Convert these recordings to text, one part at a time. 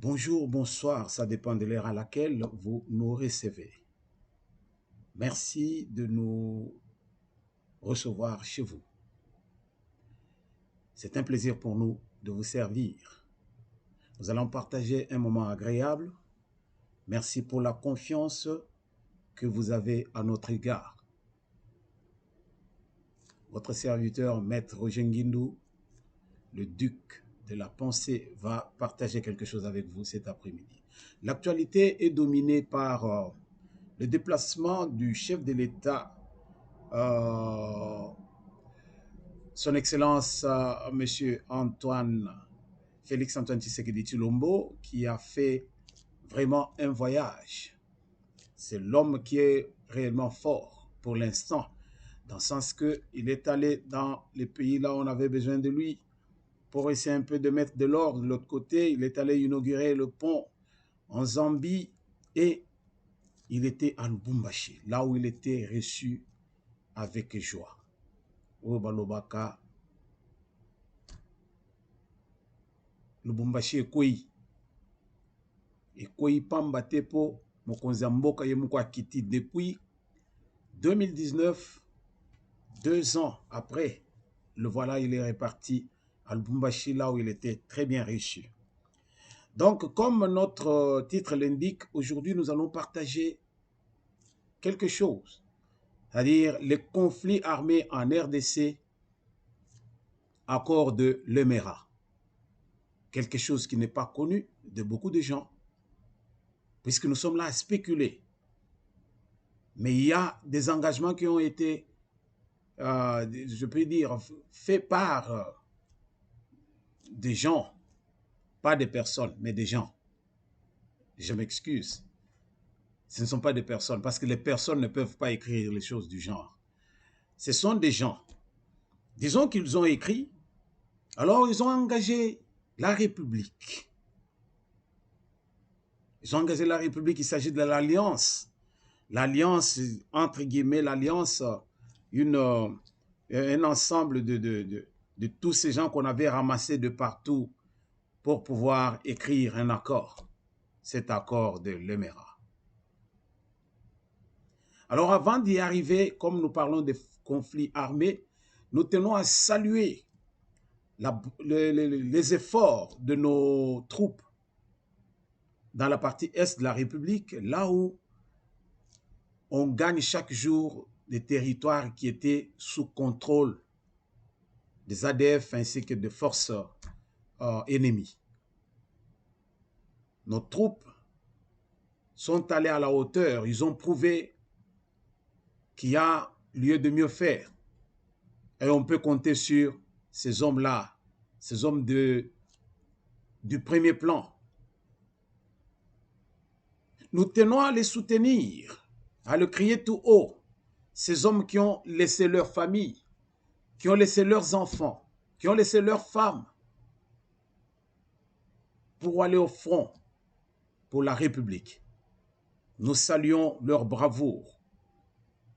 Bonjour, bonsoir, ça dépend de l'heure à laquelle vous nous recevez. Merci de nous recevoir chez vous. C'est un plaisir pour nous de vous servir. Nous allons partager un moment agréable. Merci pour la confiance que vous avez à notre égard. Votre serviteur, Maître Roger Nguindou, le duc de la pensée, va partager quelque chose avec vous cet après-midi. L'actualité est dominée par le déplacement du chef de l'État, Son Excellence Monsieur Félix Antoine Tshisekedi Tshilombo, qui a fait vraiment un voyage. C'est l'homme qui est réellement fort pour l'instant, dans le sens qu'il est allé dans les pays là où on avait besoin de lui pour essayer un peu de mettre de l'ordre. De l'autre côté, il est allé inaugurer le pont en Zambie et il était à Lubumbashi, là où il était reçu avec joie. Au Balobaka, Lubumbashi ekwei pamba te po mokonzi ya mboka ye moko akiti depuis 2019, 2 ans après, le voilà, il est reparti à Lubumbashi, là où il était très bien reçu. Donc, comme notre titre l'indique, aujourd'hui, nous allons partager quelque chose, c'est-à-dire les conflits armés en RDC, accord de Lemera. Quelque chose qui n'est pas connu de beaucoup de gens, puisque nous sommes là à spéculer. Mais il y a des engagements qui ont été, je peux dire, faits par des gens, pas des personnes, mais des gens. Je m'excuse. Ce ne sont pas des personnes, parce que les personnes ne peuvent pas écrire les choses du genre. Ce sont des gens. Disons qu'ils ont écrit, alors ils ont engagé la République. Ils ont engagé la République, il s'agit de l'alliance. L'alliance, entre guillemets, l'alliance, un ensemble de tous ces gens qu'on avait ramassés de partout pour pouvoir écrire un accord, cet accord de Lemera. Alors avant d'y arriver, comme nous parlons de conflits armés, nous tenons à saluer les efforts de nos troupes dans la partie est de la République, là où on gagne chaque jour des territoires qui étaient sous contrôle des ADF ainsi que de forces ennemies. Nos troupes sont allées à la hauteur, ils ont prouvé qu'il y a lieu de mieux faire. Et on peut compter sur ces hommes-là, ces hommes du premier plan. Nous tenons à les soutenir, à le crier tout haut. Ces hommes qui ont laissé leur famille, qui ont laissé leurs enfants, qui ont laissé leurs femmes pour aller au front pour la République. Nous saluons leur bravoure.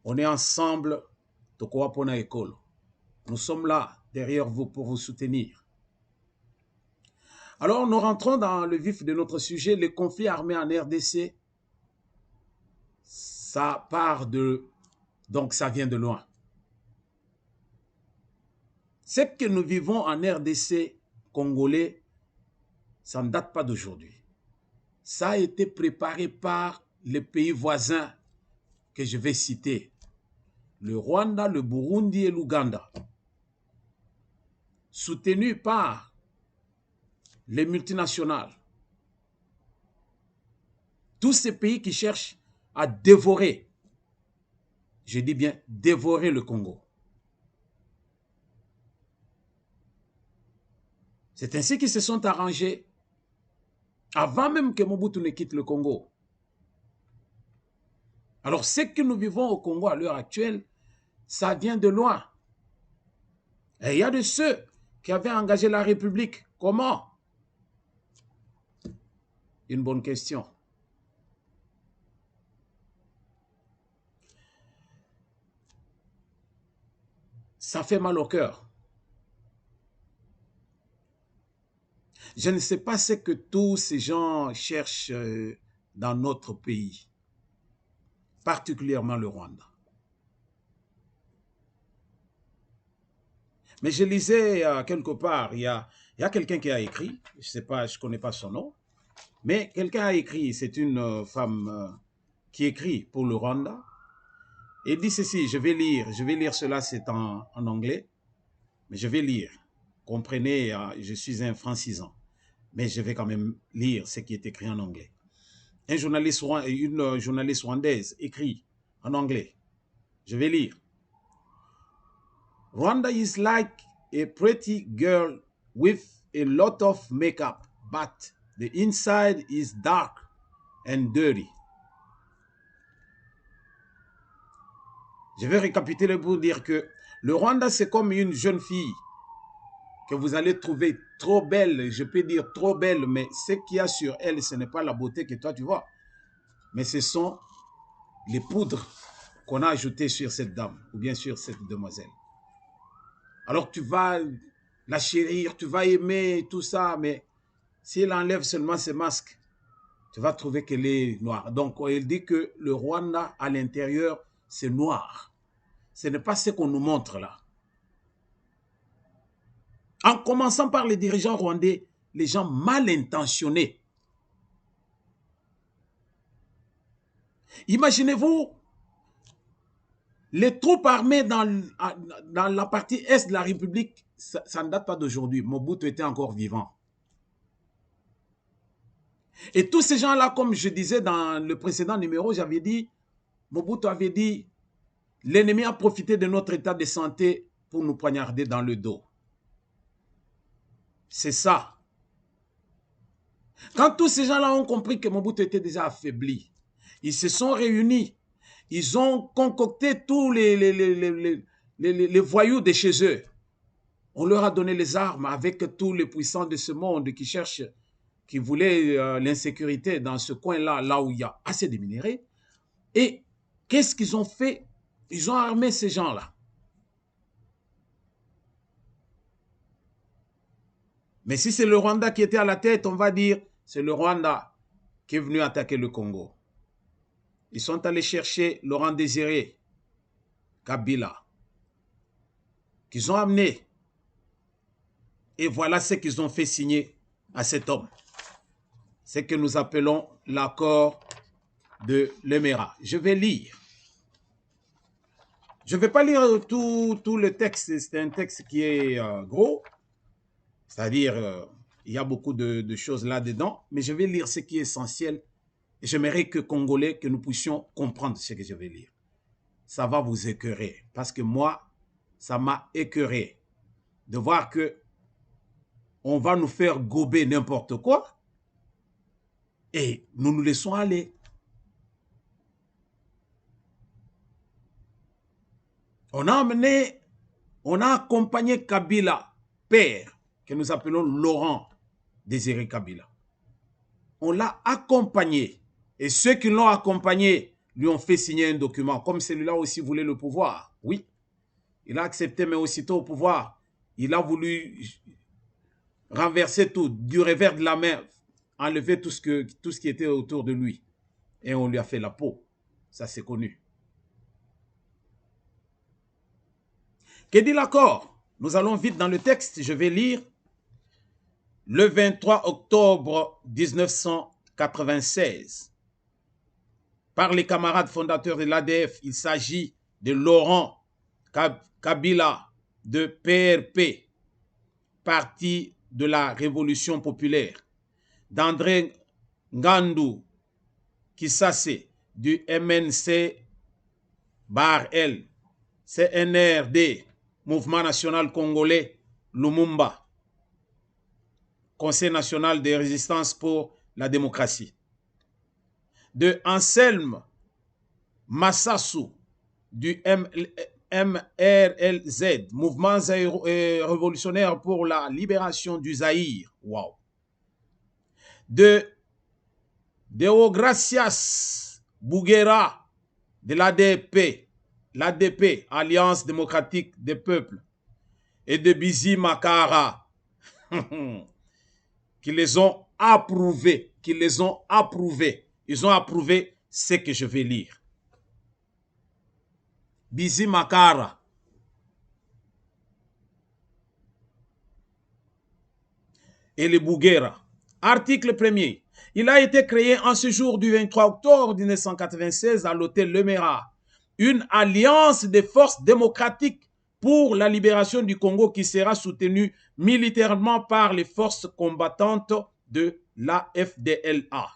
On est ensemble, Tokoapona École. Nous sommes là, derrière vous, pour vous soutenir. Alors, nous rentrons dans le vif de notre sujet, les conflits armés en RDC. Ça part de... Donc, ça vient de loin. Ce que nous vivons en RDC congolais, ça ne date pas d'aujourd'hui. Ça a été préparé par les pays voisins que je vais citer. Le Rwanda, le Burundi et l'Ouganda. Soutenus par les multinationales. Tous ces pays qui cherchent à dévorer, je dis bien dévorer le Congo. C'est ainsi qu'ils se sont arrangés avant même que Mobutu ne quitte le Congo. Alors, ce que nous vivons au Congo à l'heure actuelle, ça vient de loin. Et il y a de ceux qui avaient engagé la République. Comment? Une bonne question. Ça fait mal au cœur. Je ne sais pas ce que tous ces gens cherchent dans notre pays, particulièrement le Rwanda. Mais je lisais quelque part, il y a quelqu'un qui a écrit, je ne sais pas, je ne connais pas son nom, mais quelqu'un a écrit, c'est une femme qui écrit pour le Rwanda, et dit ceci, je vais lire cela, c'est en anglais, mais je vais lire. Comprenez, je suis un francisant, mais je vais quand même lire ce qui est écrit en anglais. Une journaliste rwandaise écrit en anglais. Je vais lire. Rwanda is like a pretty girl with a lot of makeup, but the inside is dark and dirty. Je vais récapituler pour dire que le Rwanda, c'est comme une jeune fille que vous allez trouver trop belle, je peux dire trop belle, mais ce qu'il y a sur elle, ce n'est pas la beauté que toi tu vois, mais ce sont les poudres qu'on a ajoutées sur cette dame, ou bien sur cette demoiselle. Alors tu vas la chérir, tu vas aimer tout ça, mais si elle enlève seulement ses masques, tu vas trouver qu'elle est noire. Donc il dit que le Rwanda à l'intérieur, c'est noir. Ce n'est pas ce qu'on nous montre là. En commençant par les dirigeants rwandais, les gens mal intentionnés. Imaginez-vous, les troupes armées dans la partie est de la République, ça ne date pas d'aujourd'hui. Mobutu était encore vivant. Et tous ces gens-là, comme je disais dans le précédent numéro, j'avais dit, Mobutu avait dit, l'ennemi a profité de notre état de santé pour nous poignarder dans le dos. C'est ça. Quand tous ces gens-là ont compris que Mobutu était déjà affaibli, ils se sont réunis. Ils ont concocté tous les voyous de chez eux. On leur a donné les armes avec tous les puissants de ce monde qui cherchent, qui voulaient l'insécurité dans ce coin-là, là où il y a assez de minéraux. Et qu'est-ce qu'ils ont fait? Ils ont armé ces gens-là. Mais si c'est le Rwanda qui était à la tête, on va dire, c'est le Rwanda qui est venu attaquer le Congo. Ils sont allés chercher Laurent Désiré Kabila, qu'ils ont amené. Et voilà ce qu'ils ont fait signer à cet homme. C'est que nous appelons l'accord de l'Émirat. Je vais lire. Je ne vais pas lire tout le texte. C'est un texte qui est gros. C'est-à-dire, il y a beaucoup de choses là-dedans. Mais je vais lire ce qui est essentiel. Et j'aimerais que Congolais, que nous puissions comprendre ce que je vais lire. Ça va vous écœurer. Parce que moi, ça m'a écœuré de voir que on va nous faire gober n'importe quoi et nous nous laissons aller. On a accompagné Kabila, père, que nous appelons Laurent Désiré Kabila. On l'a accompagné. Et ceux qui l'ont accompagné lui ont fait signer un document. Comme celui-là aussi voulait le pouvoir. Oui, il a accepté, mais aussitôt au pouvoir, il a voulu renverser tout, du revers de la main, enlever tout ce qui était autour de lui. Et on lui a fait la peau. Ça, c'est connu. Que dit l'accord? Nous allons vite dans le texte. Je vais lire. Le 23 octobre 1996, par les camarades fondateurs de l'ADF, il s'agit de Laurent Kabila de PRP, Parti de la Révolution populaire, d'André Ngandou Kisase du MNC-L, CNRD, Mouvement national congolais, Lumumba, Conseil national de résistance pour la démocratie, de Anselme Massassou du MRLZ, Mouvement révolutionnaire pour la libération du Zaïre, wow, de Deogracias Bouguera de l'ADP, Alliance démocratique des peuples, et de Bizi Makara, qui les ont approuvés, Ils ont approuvé ce que je vais lire. Bizi Makara. Et les Bouguera. Article 1er. Il a été créé en ce jour du 23 octobre 1996 à l'hôtel Le Mera une alliance des forces démocratiques pour la libération du Congo qui sera soutenue militairement par les forces combattantes de l'AFDLA.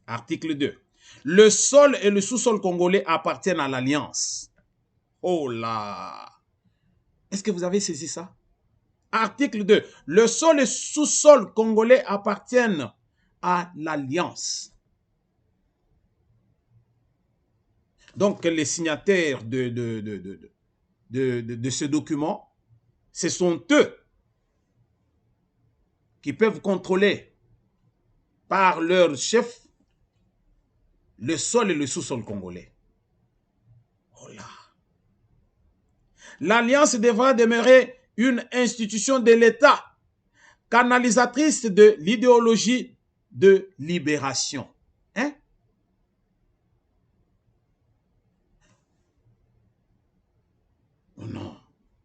Article 2. Le sol et le sous-sol congolais appartiennent à l'alliance. Oh là! Est-ce que vous avez saisi ça? Article 2. Le sol et le sous-sol congolais appartiennent à l'alliance. Donc, les signataires de ce document, ce sont eux qui peuvent contrôler par leur chef le sol et le sous-sol congolais. Oh là! L'alliance devra demeurer une institution de l'État, canalisatrice de l'idéologie de libération. Hein? Non,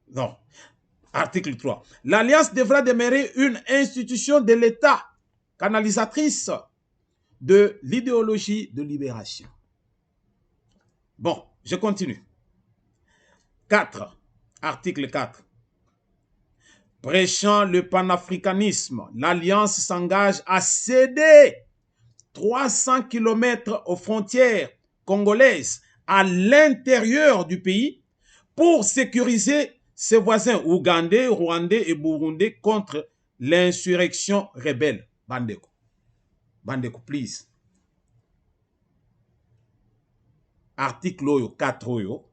non. Article 3. L'Alliance devra demeurer une institution de l'État, canalisatrice de l'idéologie de libération. Bon, je continue. 4. Article 4. Prêchant le panafricanisme, l'Alliance s'engage à céder 300 km aux frontières congolaises à l'intérieur du pays pour sécuriser ses voisins ougandais, rwandais et burundais contre l'insurrection rebelle. Bandeko. Bandeko, please. Article 4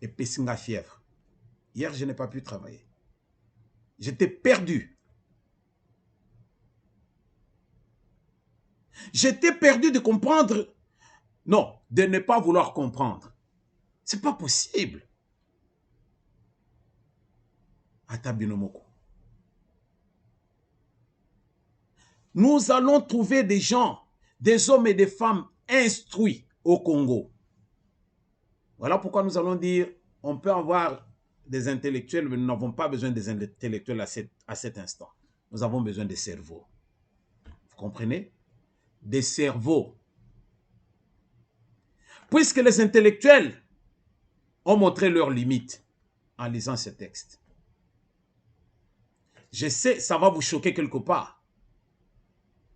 et Pessinga fièvre. Hier, je n'ai pas pu travailler. J'étais perdu. J'étais perdu de comprendre. Non, de ne pas vouloir comprendre. C'est pas possible. Atabinomoko. Nous allons trouver des gens, des hommes et des femmes instruits au Congo. Voilà pourquoi nous allons dire, on peut avoir des intellectuels, mais nous n'avons pas besoin des intellectuels à cet instant. Nous avons besoin des cerveaux. Vous comprenez? Des cerveaux. Puisque les intellectuels ont montré leurs limites en lisant ce texte. Je sais, ça va vous choquer quelque part.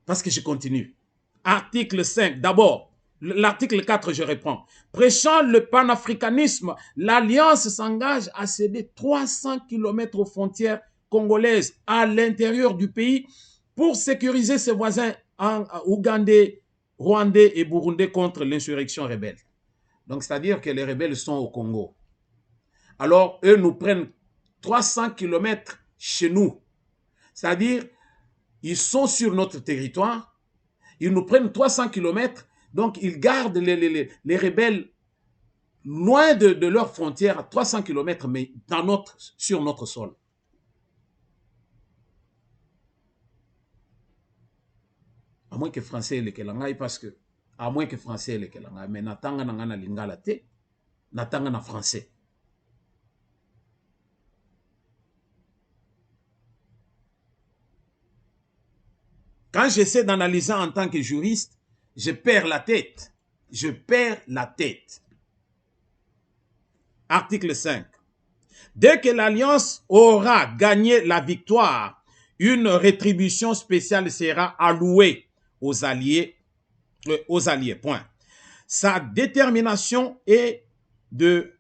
Parce que je continue. Article 5, d'abord. L'article 4, je reprends. Prêchant le panafricanisme, l'Alliance s'engage à céder 300 km aux frontières congolaises à l'intérieur du pays pour sécuriser ses voisins ougandais, rwandais et burundais contre l'insurrection rebelle. Donc, c'est-à-dire que les rebelles sont au Congo. Alors, eux nous prennent 300 km chez nous. C'est-à-dire, ils sont sur notre territoire, ils nous prennent 300 km, donc ils gardent les rebelles loin de leurs frontières, à 300 km, mais sur notre sol. À moins que français le kelangai, parce que, à moins que français le kelangai, mais natanga na lingala te, natanga na français. Quand j'essaie d'analyser en tant que juriste, je perds la tête. Je perds la tête. Article 5. Dès que l'Alliance aura gagné la victoire, une rétribution spéciale sera allouée aux alliés. Point. Sa détermination est de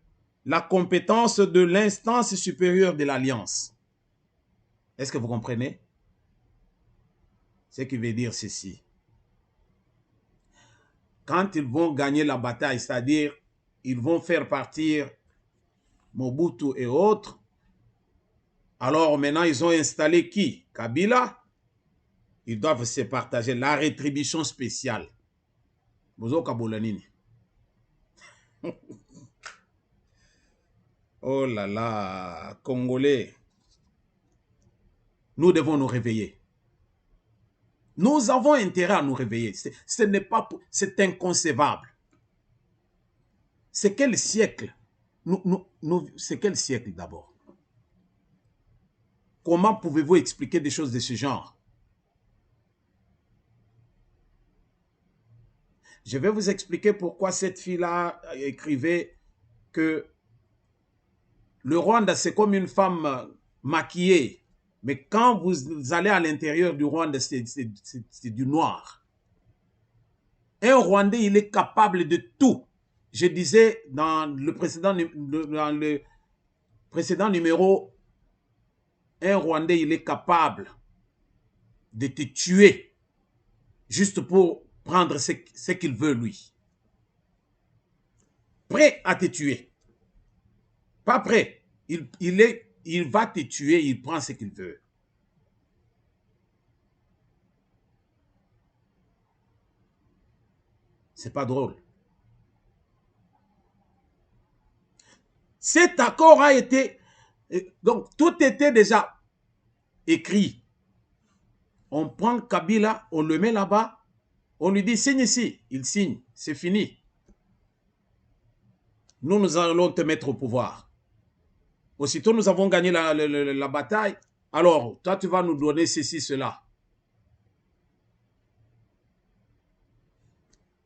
la compétence de l'instance supérieure de l'Alliance. Est-ce que vous comprenez? Ce qui veut dire ceci. Quand ils vont gagner la bataille, c'est-à-dire ils vont faire partir Mobutu et autres, alors maintenant ils ont installé qui? Kabila. Ils doivent se partager la rétribution spéciale. Bozo Kabolanini. Oh là là, Congolais. nous devons nous réveiller. Nous avons intérêt à nous réveiller. Ce n'est pas, c'est inconcevable. C'est quel siècle? C'est quel siècle d'abord? Comment pouvez-vous expliquer des choses de ce genre? Je vais vous expliquer pourquoi cette fille-là écrivait que le Rwanda, c'est comme une femme maquillée. Mais quand vous allez à l'intérieur du Rwanda, c'est du noir. Un Rwandais, il est capable de tout. Je disais dans le précédent numéro, un Rwandais, il est capable de te tuer juste pour prendre ce qu'il veut, lui. Prêt à te tuer. Pas prêt. Il va te tuer, il prend ce qu'il veut. C'est pas drôle. Cet accord a été... Donc, tout était déjà écrit. On prend Kabila, on le met là-bas, on lui dit signe ici. Il signe, c'est fini. Nous allons te mettre au pouvoir. Aussitôt, nous avons gagné la bataille. Alors, toi, tu vas nous donner ceci, cela.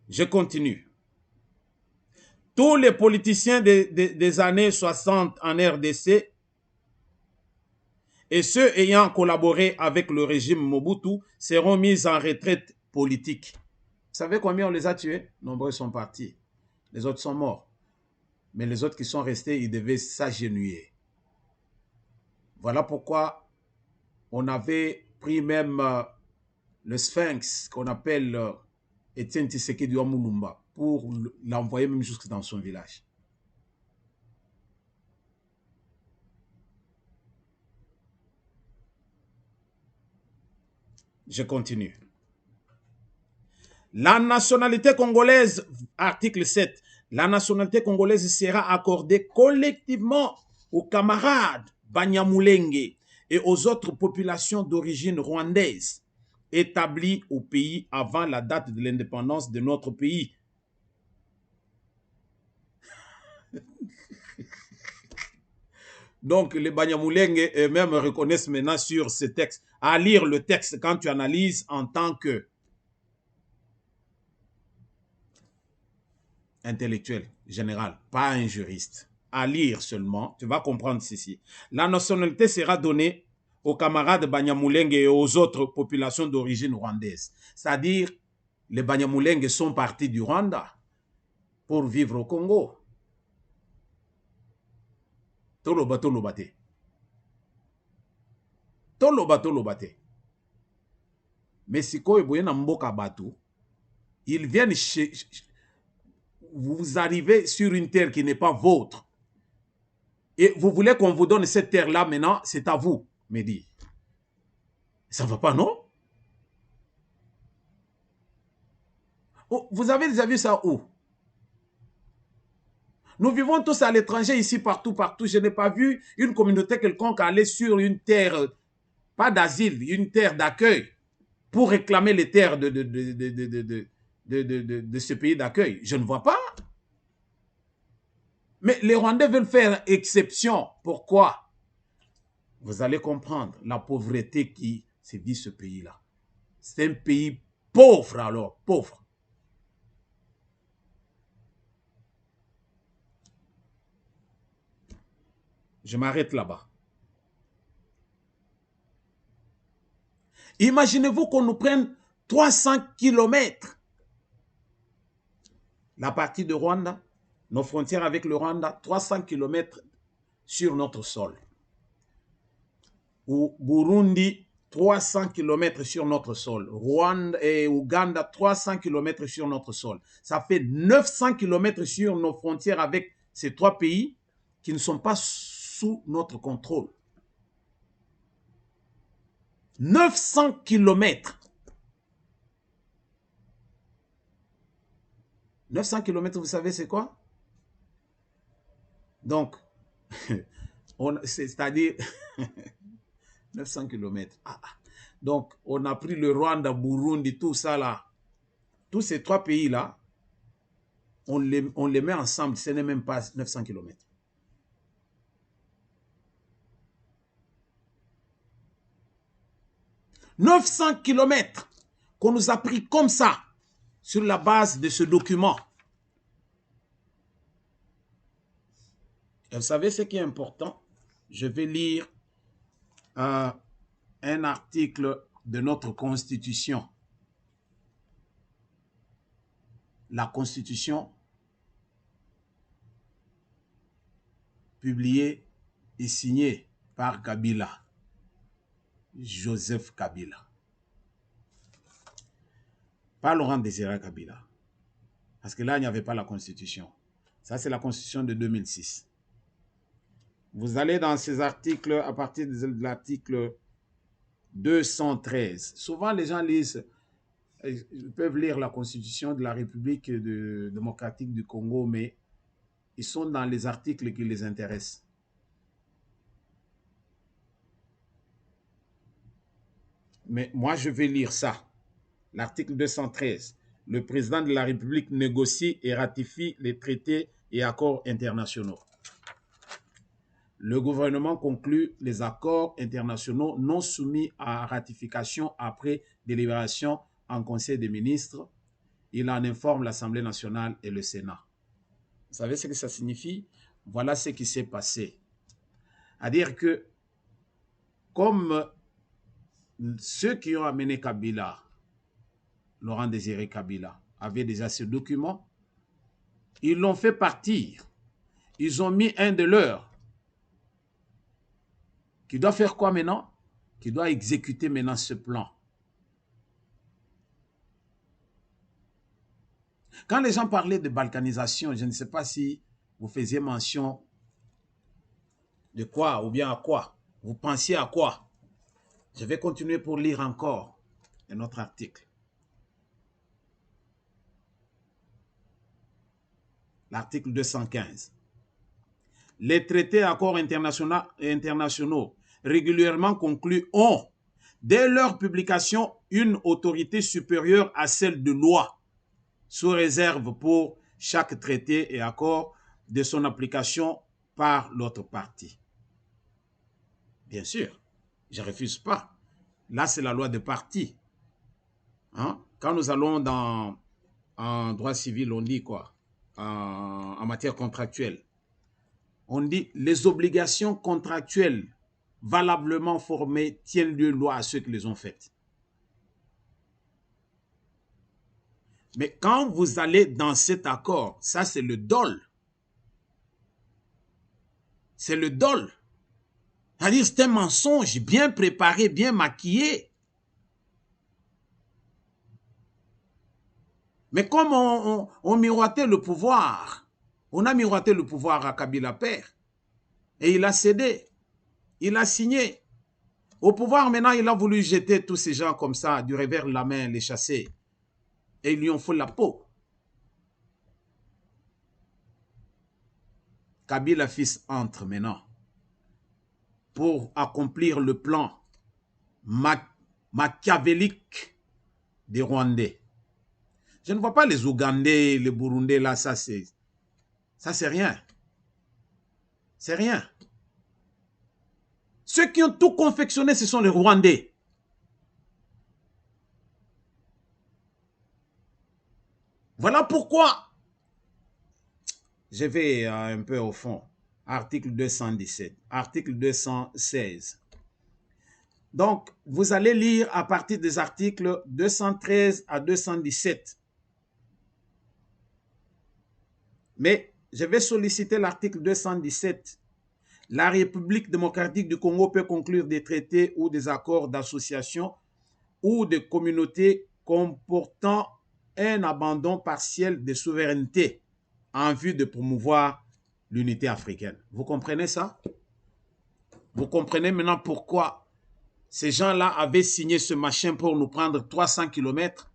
Je continue. Tous les politiciens des années 60 en RDC et ceux ayant collaboré avec le régime Mobutu seront mis en retraite politique. Vous savez combien on les a tués? Nombreux sont partis. Les autres sont morts. Mais les autres qui sont restés, ils devaient s'agenouiller. Voilà pourquoi on avait pris même le Sphinx qu'on appelle Etienne Tshisekedi Mulumba pour l'envoyer même jusque dans son village. Je continue. La nationalité congolaise, article 7, la nationalité congolaise sera accordée collectivement aux camarades Banyamulenge et aux autres populations d'origine rwandaise établies au pays avant la date de l'indépendance de notre pays. Donc, les Banyamulenge eux-mêmes reconnaissent maintenant sur ce texte. À lire le texte quand tu analyses en tant que intellectuel général, pas un juriste. À lire seulement, tu vas comprendre ceci. La nationalité sera donnée aux camarades Banyamulenge et aux autres populations d'origine rwandaise. C'est-à-dire, les Banyamulenge sont partis du Rwanda pour vivre au Congo. Toloba tolobate. Toloba tolobate. Mais si ils viennent chez... Vous arrivez sur une terre qui n'est pas vôtre. Et vous voulez qu'on vous donne cette terre-là maintenant, c'est à vous, me dit. Ça ne va pas, non? Oh, vous avez déjà vu ça où? Nous vivons tous à l'étranger, ici, partout, partout. Je n'ai pas vu une communauté quelconque aller sur une terre, pas d'asile, une terre d'accueil, pour réclamer les terres de ce pays d'accueil. Je ne vois pas. Mais les Rwandais veulent faire exception. Pourquoi? Vous allez comprendre la pauvreté qui sévit ce pays-là. C'est un pays pauvre alors, pauvre. Je m'arrête là-bas. Imaginez-vous qu'on nous prenne 300 kilomètres. La partie de Rwanda, nos frontières avec le Rwanda, 300 kilomètres sur notre sol. Ou Burundi, 300 kilomètres sur notre sol. Rwanda et Ouganda, 300 kilomètres sur notre sol. Ça fait 900 kilomètres sur nos frontières avec ces trois pays qui ne sont pas sous notre contrôle. 900 kilomètres. 900 kilomètres, vous savez c'est quoi? Donc, c'est-à-dire 900 km. Donc, on a pris le Rwanda, Burundi, tout ça là. Tous ces 3 pays-là, on les met ensemble. Ce n'est même pas 900 km. « 900 km qu'on nous a pris comme ça, sur la base de ce document. » Et vous savez ce qui est important? Je vais lire un article de notre Constitution. La Constitution publiée et signée par Kabila, Joseph Kabila. Pas Laurent Désiré Kabila. Parce que là, il n'y avait pas la Constitution. Ça, c'est la Constitution de 2006. Vous allez dans ces articles, à partir de l'article 213. Souvent, les gens lisent, ils peuvent lire la Constitution de la République démocratique du Congo, mais ils sont dans les articles qui les intéressent. Mais moi, je vais lire ça. L'article 213. Le président de la République négocie et ratifie les traités et accords internationaux. Le gouvernement conclut les accords internationaux non soumis à ratification après délibération en Conseil des ministres. Il en informe l'Assemblée nationale et le Sénat. Vous savez ce que ça signifie? Voilà ce qui s'est passé. C'est-à-dire que, comme ceux qui ont amené Kabila, Laurent Désiré Kabila, avaient déjà ce document, ils l'ont fait partir. Ils ont mis un de leurs qui doit faire quoi maintenant? Qui doit exécuter maintenant ce plan. Quand les gens parlaient de balkanisation, je ne sais pas si vous faisiez mention de quoi ou bien à quoi. Vous pensiez à quoi? Je vais continuer pour lire encore un autre article. L'article 215. Les traités et accords internationaux régulièrement conclus ont, dès leur publication, une autorité supérieure à celle de loi, sous réserve pour chaque traité et accord de son application par l'autre partie. Bien sûr, je ne refuse pas. Là, c'est la loi de partie. Hein? Quand nous allons en droit civil, on dit quoi? En matière contractuelle. On dit les obligations contractuelles valablement formées tiennent lieu de loi à ceux qui les ont faites. Mais quand vous allez dans cet accord, ça c'est le dol. C'est le dol. C'est-à-dire c'est un mensonge bien préparé, bien maquillé. Mais comme on miroitait le pouvoir, on a miroité le pouvoir à Kabila père, et il a cédé, il a signé. Au pouvoir maintenant, il a voulu jeter tous ces gens comme ça, du revers de la main, les chasser. Et ils lui ont fait la peau. Kabila fils entre maintenant pour accomplir le plan machiavélique des Rwandais. Je ne vois pas les Ougandais, les Burundais là, ça c'est rien. C'est rien. Ceux qui ont tout confectionné, ce sont les Rwandais. Voilà pourquoi, je vais un peu au fond, article 217, article 216. Donc, vous allez lire à partir des articles 213 à 217. Mais je vais solliciter l'article 217. La République démocratique du Congo peut conclure des traités ou des accords d'association ou de communauté comportant un abandon partiel de souveraineté en vue de promouvoir l'unité africaine. Vous comprenez ça? Vous comprenez maintenant pourquoi ces gens-là avaient signé ce machin pour nous prendre 300 km?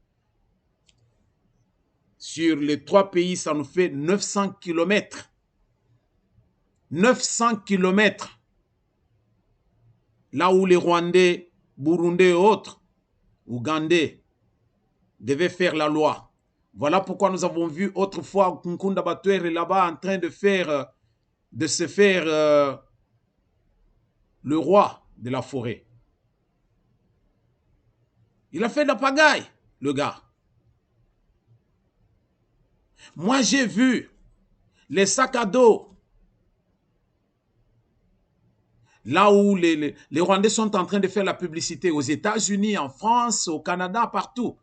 Sur les 3 pays, ça nous fait 900 km. 900 km. là où les Rwandais, Burundais et autres, Ougandais, devaient faire la loi. Voilà pourquoi nous avons vu autrefois Nkunda Batouere là-bas en train de se faire le roi de la forêt. Il a fait de la pagaille, le gars. Moi, j'ai vu les sacs à dos, là où les Rwandais sont en train de faire la publicité aux États-Unis, en France, au Canada, partout.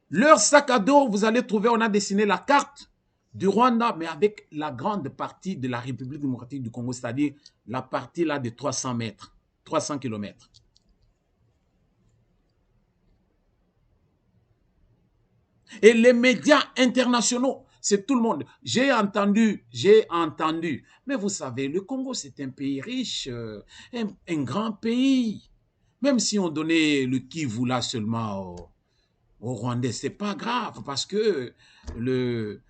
Leur sac à dos, vous allez trouver, on a dessiné la carte du Rwanda, mais avec la grande partie de la République démocratique du Congo, c'est-à-dire la partie là de 300 mètres, 300 kilomètres. Et les médias internationaux, c'est tout le monde. J'ai entendu. Mais vous savez, le Congo, c'est un pays riche, un grand pays. Même si on donnait le Kivu là seulement aux Rwandais, c'est pas grave parce que le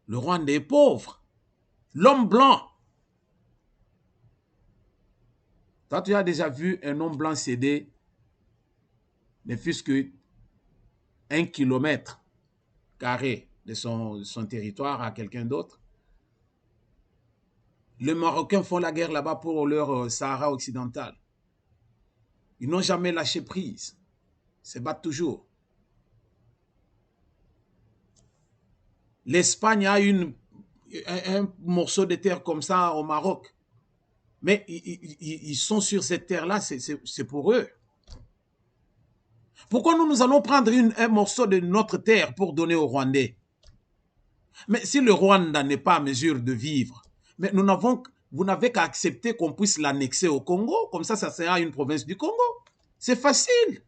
Rwanda est pauvre. L'homme blanc. Toi, tu as déjà vu un homme blanc céder ne fût-ce que 1 kilomètre carré de son territoire à quelqu'un d'autre? Les Marocains font la guerre là-bas pour leur Sahara occidental. Ils n'ont jamais lâché prise. Ils se battent toujours. L'Espagne a un morceau de terre comme ça au Maroc. Mais ils sont sur cette terre-là, c'est pour eux. Pourquoi nous allons prendre un morceau de notre terre pour donner aux Rwandais? Mais si le Rwanda n'est pas à mesure de vivre, mais vous n'avez qu'à accepter qu'on puisse l'annexer au Congo, comme ça sera une province du Congo. C'est facile.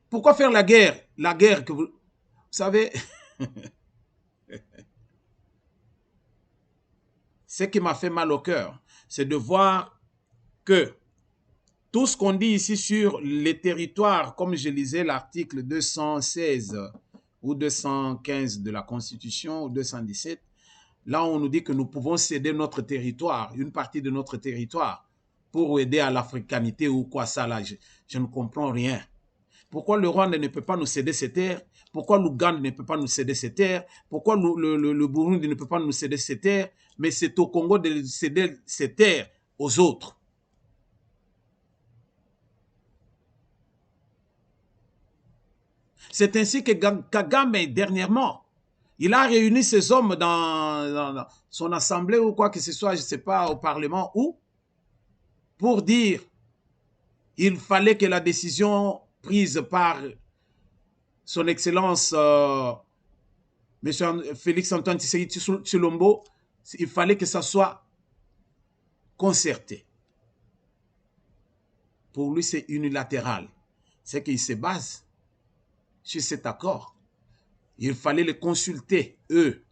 Pourquoi faire la guerre? La guerre que vous savez, ce qui m'a fait mal au cœur, c'est de voir que tout ce qu'on dit ici sur les territoires, comme je lisais l'article 216 ou 215 de la Constitution, ou 217, là on nous dit que nous pouvons céder notre territoire, une partie de notre territoire, pour aider à l'africanité ou quoi ça là, je ne comprends rien. Pourquoi le Rwanda ne peut pas nous céder ses terres? Pourquoi l'Ouganda ne peut pas nous céder ses terres? Pourquoi le Burundi ne peut pas nous céder ses terres? Mais c'est au Congo de céder ses terres aux autres. C'est ainsi que Kagame, dernièrement, il a réuni ses hommes dans son assemblée ou quoi que ce soit, je ne sais pas, au Parlement, où, pour dire il fallait que la décision prise par son Excellence M. Félix Antoine Tshisekedi Tshilombo, il fallait que ça soit concerté. Pour lui, c'est unilatéral. C'est qu'il se base sur cet accord. Il fallait les consulter, eux.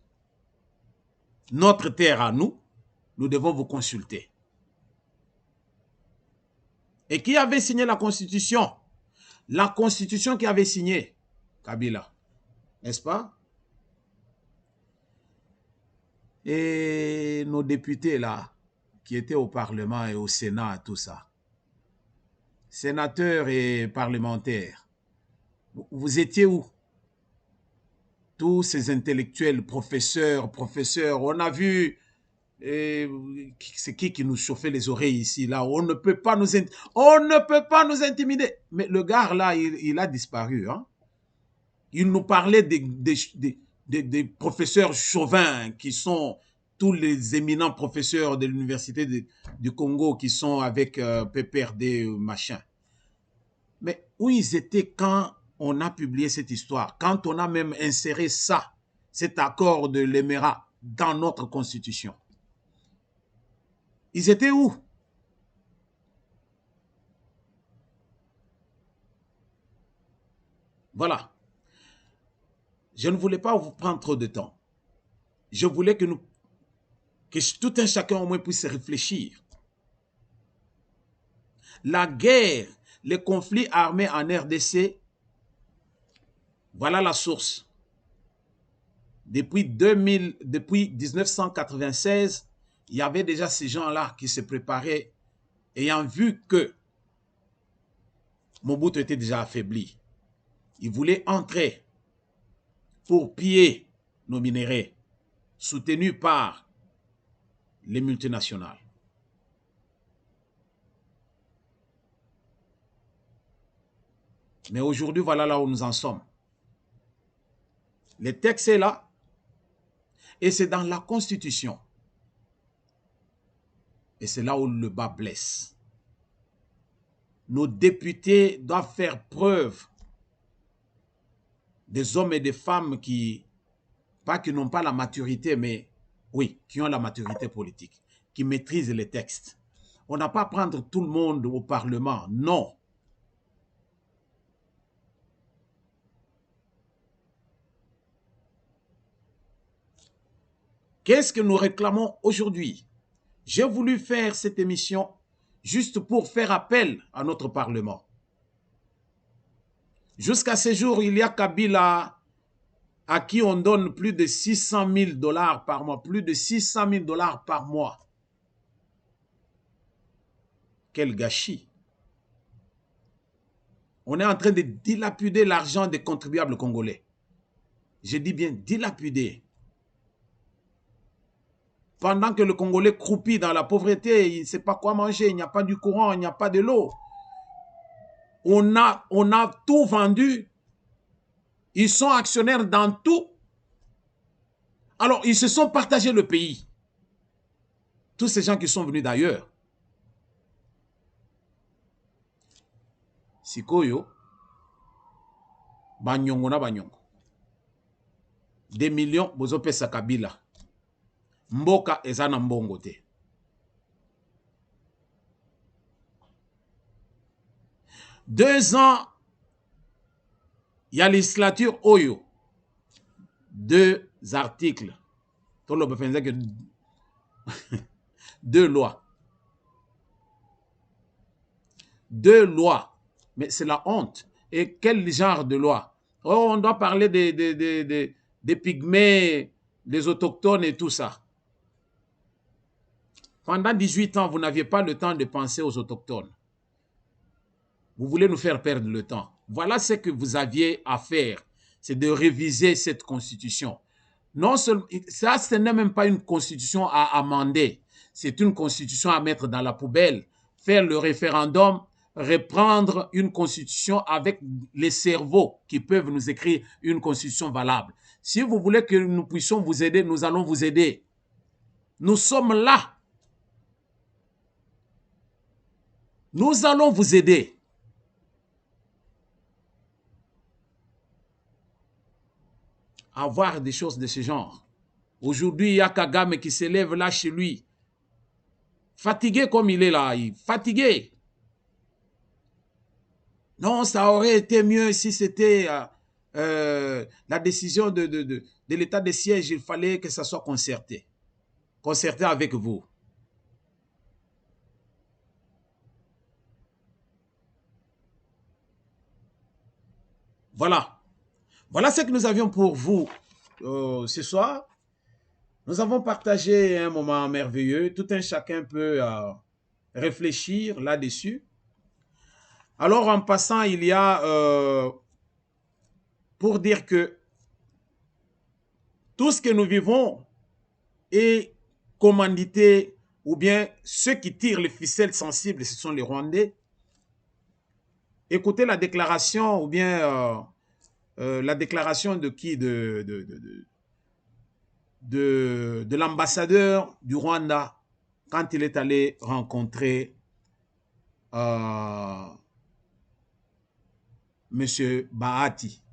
Notre terre à nous, nous devons vous consulter. Et qui avait signé la Constitution? La Constitution qui avait signé Kabila, n'est-ce pas? Et nos députés là, qui étaient au Parlement et au Sénat, tout ça, sénateurs et parlementaires, vous étiez où? Tous ces intellectuels, professeurs, on a vu, c'est qui nous chauffait les oreilles ici, là, on ne peut pas nous intimider. Mais le gars là, il a disparu, hein? Il nous parlait des professeurs chauvins qui sont tous les éminents professeurs de l'université du Congo qui sont avec PPRD, machin. Mais où ils étaient quand on a publié cette histoire, quand on a même inséré ça, cet accord de l'Émirat dans notre constitution? Ils étaient où? Voilà. Je ne voulais pas vous prendre trop de temps. Je voulais que tout un chacun au moins puisse réfléchir. La guerre, les conflits armés en RDC, voilà la source. Depuis 1996, il y avait déjà ces gens-là qui se préparaient, ayant vu que Mobutu était déjà affaibli. Ils voulaient entrer pour piller nos minéraux, soutenus par les multinationales. Mais aujourd'hui, voilà là où nous en sommes. Le texte est là, et c'est dans la Constitution. Et c'est là où le bas blesse. Nos députés doivent faire preuve des hommes et des femmes qui, pas qui n'ont pas la maturité, mais oui, qui ont la maturité politique, qui maîtrisent les textes. On n'a pas à prendre tout le monde au Parlement, non. Qu'est-ce que nous réclamons aujourd'hui? J'ai voulu faire cette émission juste pour faire appel à notre Parlement. Jusqu'à ce jour, il y a Kabila à qui on donne plus de 600 000 $ par mois, plus de 600 000 $ par mois. Quel gâchis! On est en train de dilapider l'argent des contribuables congolais. Je dis bien dilapider. Pendant que le Congolais croupit dans la pauvreté, il ne sait pas quoi manger, il n'y a pas du courant, il n'y a pas de l'eau. On a tout vendu. Ils sont actionnaires dans tout. Alors, ils se sont partagés le pays. Tous ces gens qui sont venus d'ailleurs. Sikoyo, banyongo na banyongo. Des millions, bozo pesa Kabila. Mboka ezana mbongo te. Deux ans, il y a législature Oyo. Deux articles. Deux lois. Deux lois. Mais c'est la honte. Et quel genre de loi? Oh, on doit parler des pygmées, des autochtones et tout ça. Pendant 18 ans, vous n'aviez pas le temps de penser aux autochtones. Vous voulez nous faire perdre le temps. Voilà ce que vous aviez à faire. C'est de réviser cette constitution. Non seulement, ça, ce n'est même pas une constitution à amender. C'est une constitution à mettre dans la poubelle. Faire le référendum, reprendre une constitution avec les cerveaux qui peuvent nous écrire une constitution valable. Si vous voulez que nous puissions vous aider, nous allons vous aider. Nous sommes là. Nous allons vous aider. À voir des choses de ce genre. Aujourd'hui, il y a Kagame qui s'élève là chez lui. Fatigué comme il est là. Fatigué. Non, ça aurait été mieux si c'était la décision de l'état de siège. Il fallait que ça soit concerté. Concerté avec vous. Voilà. Voilà ce que nous avions pour vous ce soir. Nous avons partagé un moment merveilleux. Tout un chacun peut réfléchir là-dessus. Alors, en passant, il y a pour dire que tout ce que nous vivons est commandité, ou bien ceux qui tirent les ficelles sensibles, ce sont les Rwandais. Écoutez la déclaration, ou bien la déclaration de qui? De l'ambassadeur du Rwanda quand il est allé rencontrer M. Bahati.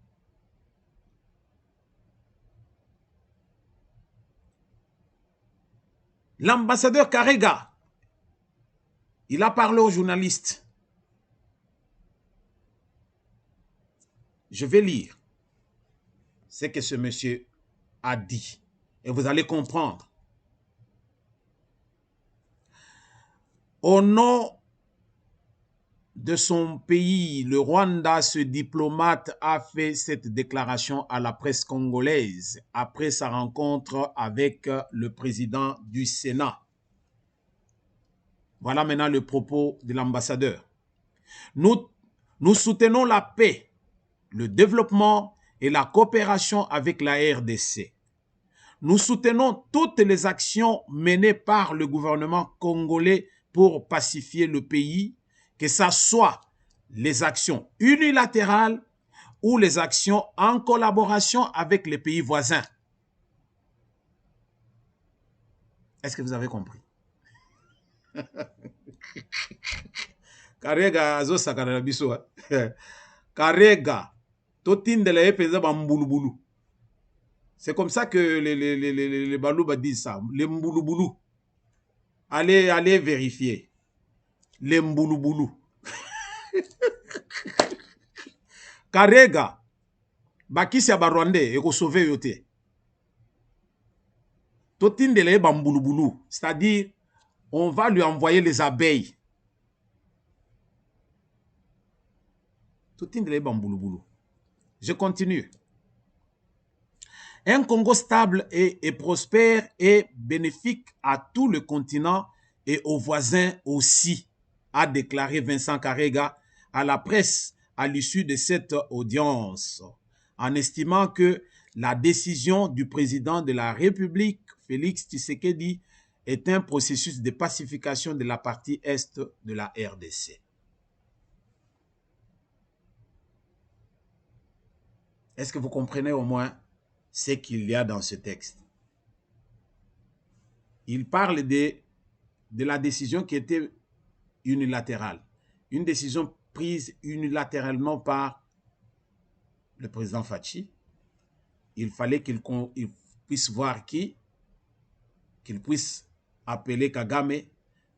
L'ambassadeur Karega, il a parlé aux journalistes. Je vais lire ce que ce monsieur a dit. Et vous allez comprendre. Au nom de son pays, le Rwanda, ce diplomate a fait cette déclaration à la presse congolaise après sa rencontre avec le président du Sénat. Voilà maintenant le propos de l'ambassadeur. Nous soutenons la paix, le développement et la coopération avec la RDC. Nous soutenons toutes les actions menées par le gouvernement congolais pour pacifier le pays, que ce soit les actions unilatérales ou les actions en collaboration avec les pays voisins. Est-ce que vous avez compris? Karega azo sakana na biso. Karega totindela epeza bambulubulu. C'est comme ça que les Balouba disent ça. Les mboulouboulou. Allez vérifier. Les mboulouboulou. Karega bakisi ya Barwandais eko sauver yote. Totindele bamboulouboulou. C'est-à-dire, on va lui envoyer les abeilles. Totindele bamboulouboulou. Je continue. Un Congo stable et prospère est bénéfique à tout le continent et aux voisins aussi, a déclaré Vincent Karega à la presse à l'issue de cette audience, en estimant que la décision du président de la République, Félix Tshisekedi, est un processus de pacification de la partie est de la RDC. Est-ce que vous comprenez au moins ce qu'il y a dans ce texte? Il parle de la décision qui était unilatérale. Une décision prise unilatéralement par le président Fachi. Il fallait qu'il puisse voir qui, qu'il puisse appeler Kagame,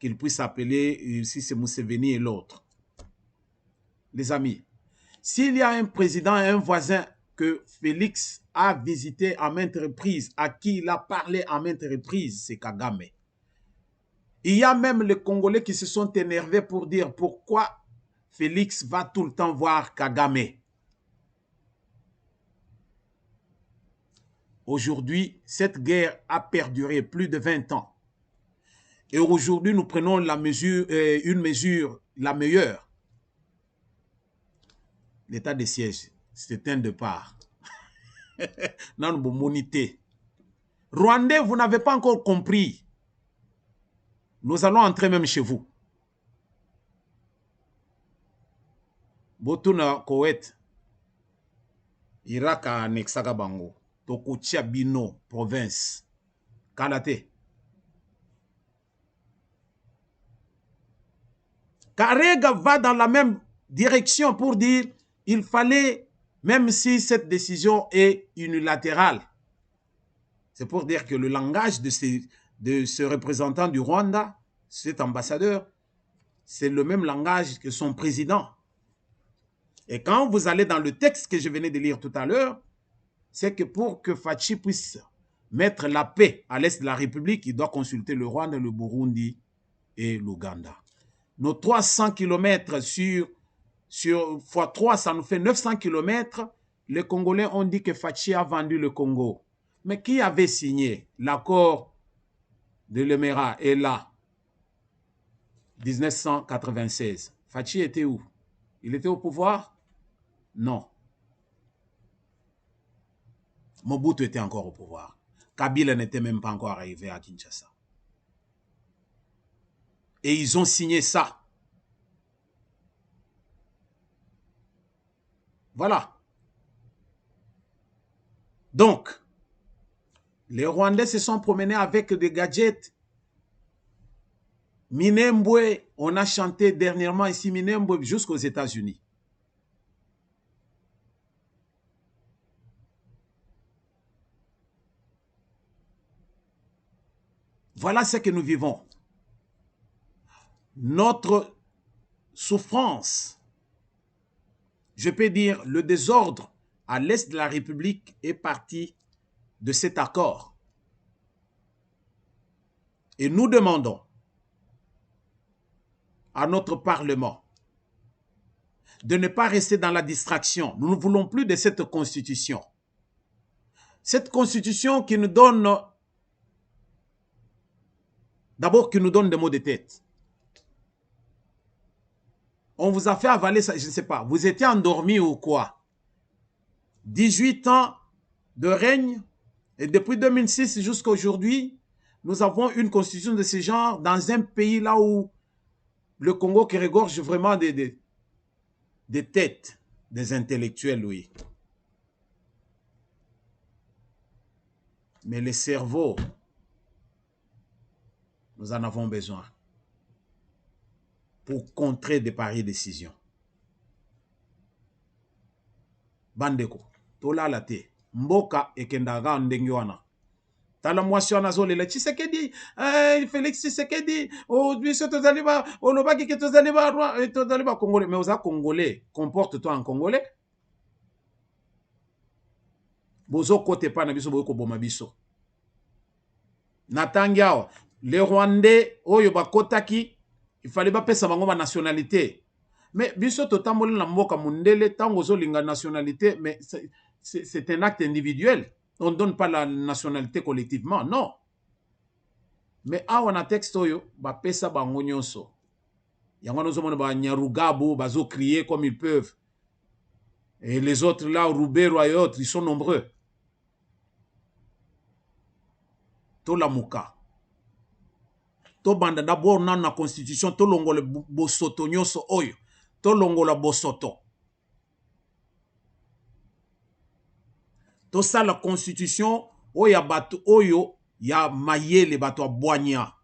qu'il puisse appeler si c'est Museveni et l'autre. Les amis, s'il y a un président, un voisin que Félix a visité à maintes reprises, à qui il a parlé à maintes reprises, c'est Kagame. Il y a même les Congolais qui se sont énervés pour dire pourquoi Félix va tout le temps voir Kagame. Aujourd'hui, cette guerre a perduré plus de 20 ans. Et aujourd'hui, nous prenons la mesure, une mesure la meilleure. L'état de siège, c'est un départ. Non, vous monitez. Rwandais, vous n'avez pas encore compris. Nous allons entrer même chez vous. Botuna Koweït, Irak a Nexaga Bango, Tokutia Bino, province, Kalate. Karega va dans la même direction pour dire il fallait, même si cette décision est unilatérale, c'est pour dire que le langage de ce représentant du Rwanda, cet ambassadeur, c'est le même langage que son président. Et quand vous allez dans le texte que je venais de lire tout à l'heure, c'est que pour que Fachi puisse mettre la paix à l'est de la République, il doit consulter le Rwanda, le Burundi et l'Ouganda. Nos 300 km sur x3, ça nous fait 900 km. Les Congolais ont dit que Fachi a vendu le Congo. Mais qui avait signé l'accord de l'Emera et là, 1996? Fachi était où? Il était au pouvoir? Non. Mobutu était encore au pouvoir. Kabila n'était même pas encore arrivé à Kinshasa. Et ils ont signé ça. Voilà. Donc, les Rwandais se sont promenés avec des gadgets. Minembwe, on a chanté dernièrement ici Minembwe jusqu'aux États-Unis. Voilà ce que nous vivons. Notre souffrance, je peux dire le désordre à l'est de la République est parti de cet accord. Et nous demandons à notre Parlement de ne pas rester dans la distraction. Nous ne voulons plus de cette constitution. Cette constitution qui nous donne, d'abord qui nous donne des maux de tête. On vous a fait avaler ça, je ne sais pas. Vous étiez endormi ou quoi? 18 ans de règne. Et depuis 2006 jusqu'à aujourd'hui, nous avons une constitution de ce genre dans un pays là où le Congo qui regorge vraiment des têtes, des intellectuels, oui. Mais les cerveaux, nous en avons besoin pour contrer de pareilles décisions. Bandeko, tola la te, mboka ekendaga ndenge wana. Tala mwasi wana zolela Tshisekedi, Félix Tshisekedi, biso tozali ba olobaki ke tozali ba congolais, mais oza congolais, comporte-toi en congolais. Bozo kote pa na biso boyo ko boma biso. Natangi awa, les Rwandais oyo bakotaki, il fallait ba pesa bango ba nationalité. Mais biso totamboli na mboka mundele tango zo linga nationalité, mais c'est un acte individuel. On ne donne pas la nationalité collectivement, non. Mais awa na texte oyo ba pesa bango nyonso. Yango nozo mona ba Nyarugabo bazo crier comme ils peuvent. Et les autres là, Rubero et autres, ils sont nombreux. To la muka. To banda d'abord na constitution to longole bosoto nyonso oyo. To longola bosoto. To sa la constitution oyo bato oyo ya mayele bato aboigna.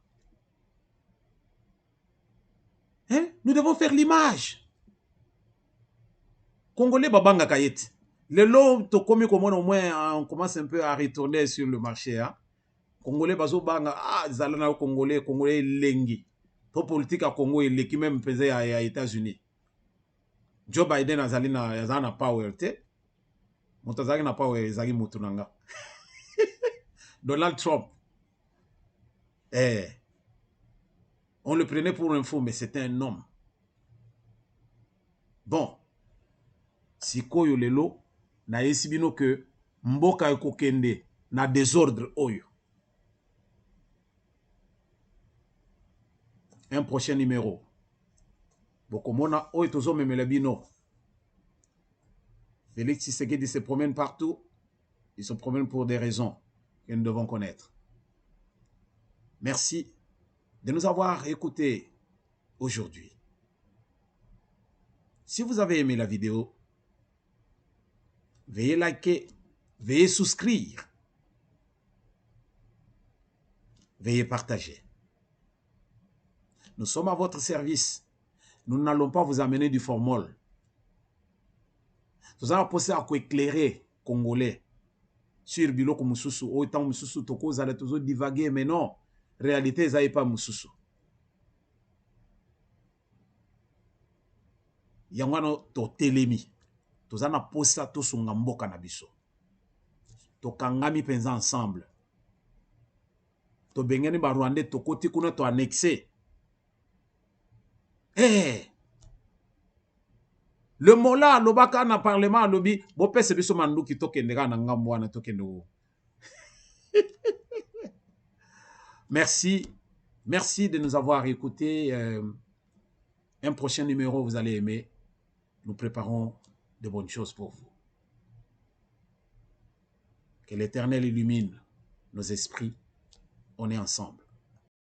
Hein? Nous devons faire l'image. Congolais babanga kayeti. Le lot to komi komona au moins on commence un peu à retourner sur le marché hein. Congolais bazo banga zalana Congolais lengi. To politique à Congo eleki même pesé à États-Unis. Joe Biden azalina yazana power te. Motazaki na power ezaki mutunanga. Donald Trump. On le prenait pour un fou mais c'était un homme. Bon. Sikoyo lelo na yesibino que mboka ekokende na désordre oyo. Un prochain numéro. Bokomona oyo tozo memela bino. Félix Tshisekedi se promène partout. Il se promène pour des raisons que nous devons connaître. Merci de nous avoir écoutés aujourd'hui. Si vous avez aimé la vidéo, veuillez liker, veuillez souscrire, veuillez partager. Nous sommes à votre service. Nous n'allons pas vous amener du formol. Nous allons penser à éclairer Congolais sur biloko mususu. Autant mususu toko zale toujours divaguer, mais non. Réalité, ça n'est pas mususu. Yangwano to telemi. Nous allons poser à tout son gamboka na biso. To kangami penza ensemble. To bengeni ba Rwandais to koti kuna to annexé. Le mola lobaka na parlement lobi bo pese biso mandu ki tokendeka na ngambo wana tokendo. Merci. Merci de nous avoir écoutés. Un prochain numéro, vous allez aimer. Nous préparons de bonnes choses pour vous. Que l'Éternel illumine nos esprits. On est ensemble.